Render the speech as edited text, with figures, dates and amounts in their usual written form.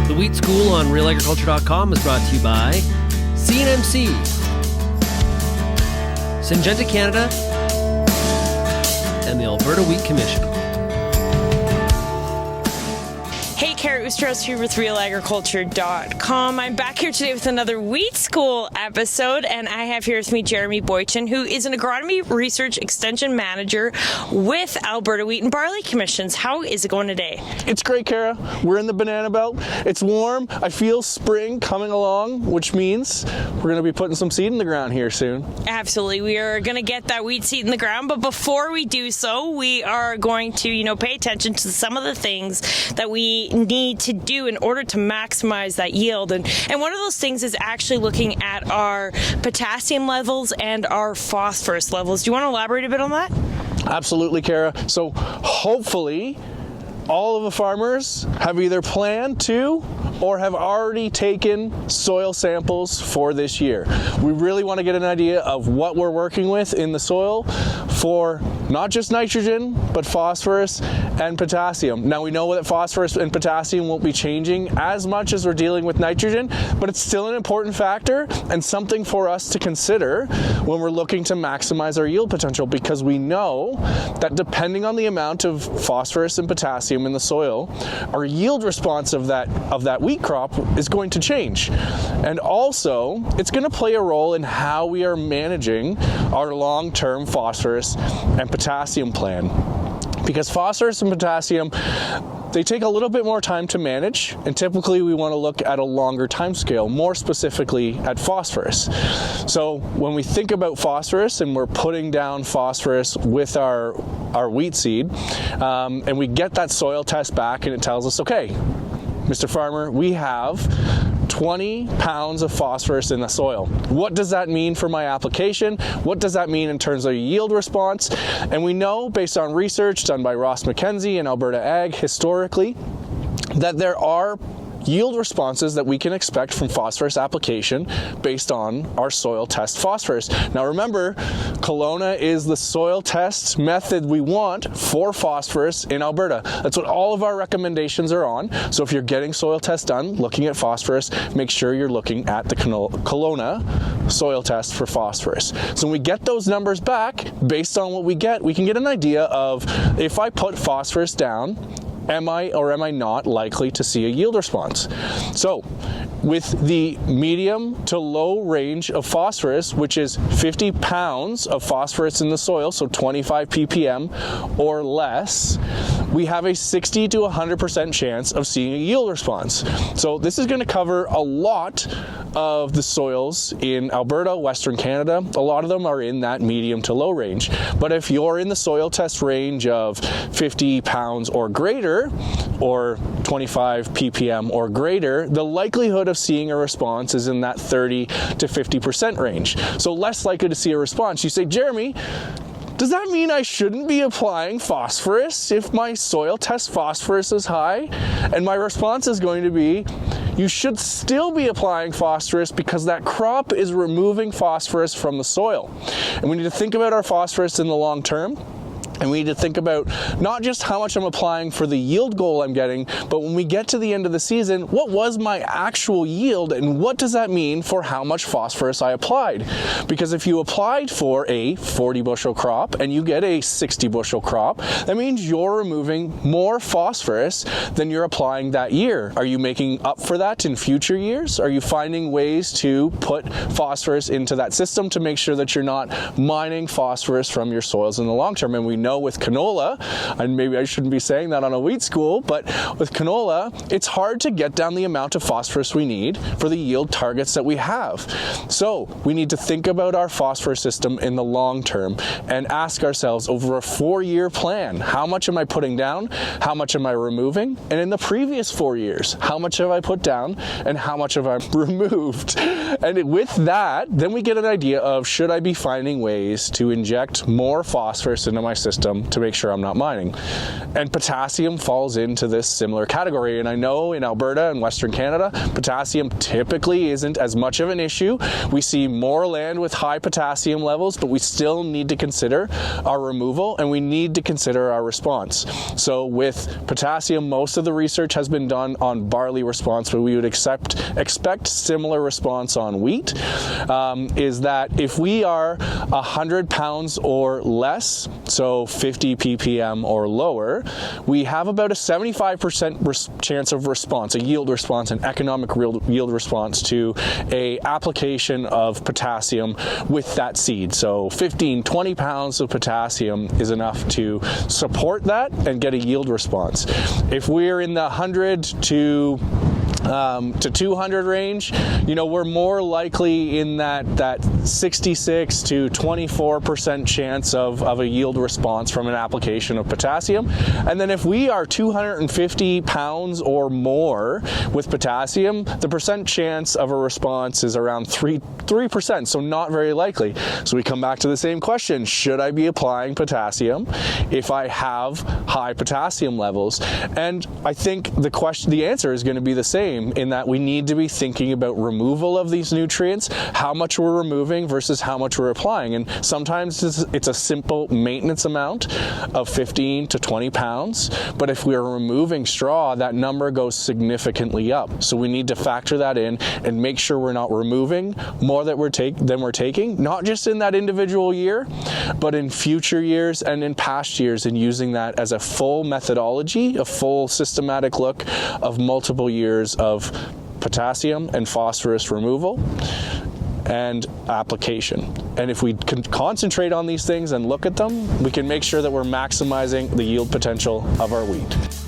The Wheat School on RealAgriculture.com is brought to you by C&MC, Syngenta Canada, and the Alberta Wheat Commission. Hey, Carrot Strauss here with RealAgriculture.com. I'm back here today with another Wheat School episode, and I have here with me Jeremy Boychyn, who is an agronomy research extension manager with Alberta Wheat and Barley Commissions. How is it going today? It's great, Kara. We're in the banana belt. It's warm. I feel spring coming along, which means we're going to be putting some seed in the ground here soon. Absolutely. We are going to get that wheat seed in the ground, but before we do so, we are going to, pay attention to some of the things that we need to do in order to maximize that yield. And one of those things is actually looking at our potassium levels and our phosphorus levels. Do you want to elaborate a bit on that? Absolutely, Kara. So hopefully all of the farmers have either planned to or have already taken soil samples for this year. We really want to get an idea of what we're working with in the soil for not just nitrogen, but phosphorus and potassium. Now we know that phosphorus and potassium won't be changing as much as we're dealing with nitrogen, but it's still an important factor and something for us to consider when we're looking to maximize our yield potential, because we know that depending on the amount of phosphorus and potassium in the soil, our yield response of that wheat crop is going to change. And also, it's going to play a role in how we are managing our long-term phosphorus and potassium plan. Because phosphorus and potassium, they take a little bit more time to manage, and typically we want to look at a longer time scale, more specifically at phosphorus. So when we think about phosphorus and we're putting down phosphorus with our wheat seed, and we get that soil test back and it tells us, okay, Mr. Farmer, we have 20 pounds of phosphorus in the soil. What does that mean for my application? What does that mean in terms of yield response? And we know, based on research done by Ross McKenzie and Alberta Ag historically, that there are yield responses that we can expect from phosphorus application based on our soil test phosphorus. Now remember, Kelowna is the soil test method we want for phosphorus in Alberta. That's what all of our recommendations are on. So if you're getting soil tests done, looking at phosphorus, make sure you're looking at the Kelowna soil test for phosphorus. So when we get those numbers back, based on what we can get an idea of, if I put phosphorus down, am I or am I not likely to see a yield response? So with the medium to low range of phosphorus, which is 50 pounds of phosphorus in the soil, so 25 ppm or less, we have a 60 to 100% chance of seeing a yield response. So this is going to cover a lot of the soils in Alberta, Western Canada. A lot of them are in that medium to low range. But if you're in the soil test range of 50 pounds or greater, or 25 ppm or greater, the likelihood of seeing a response is in that 30 to 50% range. So less likely to see a response. You say, Jeremy, does that mean I shouldn't be applying phosphorus if my soil test phosphorus is high? And my response is going to be, you should still be applying phosphorus because that crop is removing phosphorus from the soil. And we need to think about our phosphorus in the long term. And we need to think about not just how much I'm applying for the yield goal I'm getting, but when we get to the end of the season, what was my actual yield and what does that mean for how much phosphorus I applied? Because if you applied for a 40 bushel crop and you get a 60 bushel crop, that means you're removing more phosphorus than you're applying that year. Are you making up for that in future years? Are you finding ways to put phosphorus into that system to make sure that you're not mining phosphorus from your soils in the long term? And we know with canola, and maybe I shouldn't be saying that on a wheat school, but with canola, it's hard to get down the amount of phosphorus we need for the yield targets that we have. So we need to think about our phosphorus system in the long term and ask ourselves over a 4-year plan, how much am I putting down? How much am I removing? And in the previous 4 years, how much have I put down and how much have I removed? And with that, then we get an idea of, should I be finding ways to inject more phosphorus into my system to make sure I'm not mining? And potassium falls into this similar category. And I know in Alberta and Western Canada, potassium typically isn't as much of an issue. We see more land with high potassium levels, but we still need to consider our removal and we need to consider our response. So with potassium, most of the research has been done on barley response, but we would expect similar response on wheat, is that if we are 100 pounds or less, so 50 ppm or lower, we have about a 75% chance of response, a yield response, an economic yield response to a application of potassium with that seed. So 15, 20 pounds of potassium is enough to support that and get a yield response. If we're in the 100 to 200 range, we're more likely in that 66 to 24% chance of a yield response from an application of potassium. And then if we are 250 pounds or more with potassium, the percent chance of a response is around 3%, so not very likely. So we come back to the same question: should I be applying potassium if I have high potassium levels? And I think the answer is going to be the same, in that we need to be thinking about removal of these nutrients, how much we're removing versus how much we're applying. And sometimes it's a simple maintenance amount of 15 to 20 pounds, but if we're removing straw, that number goes significantly up. So we need to factor that in and make sure we're not removing more than we're taking, not just in that individual year, but in future years and in past years, and using that as a full methodology, a full systematic look of multiple years of potassium and phosphorus removal and application. And if we can concentrate on these things and look at them, we can make sure that we're maximizing the yield potential of our wheat.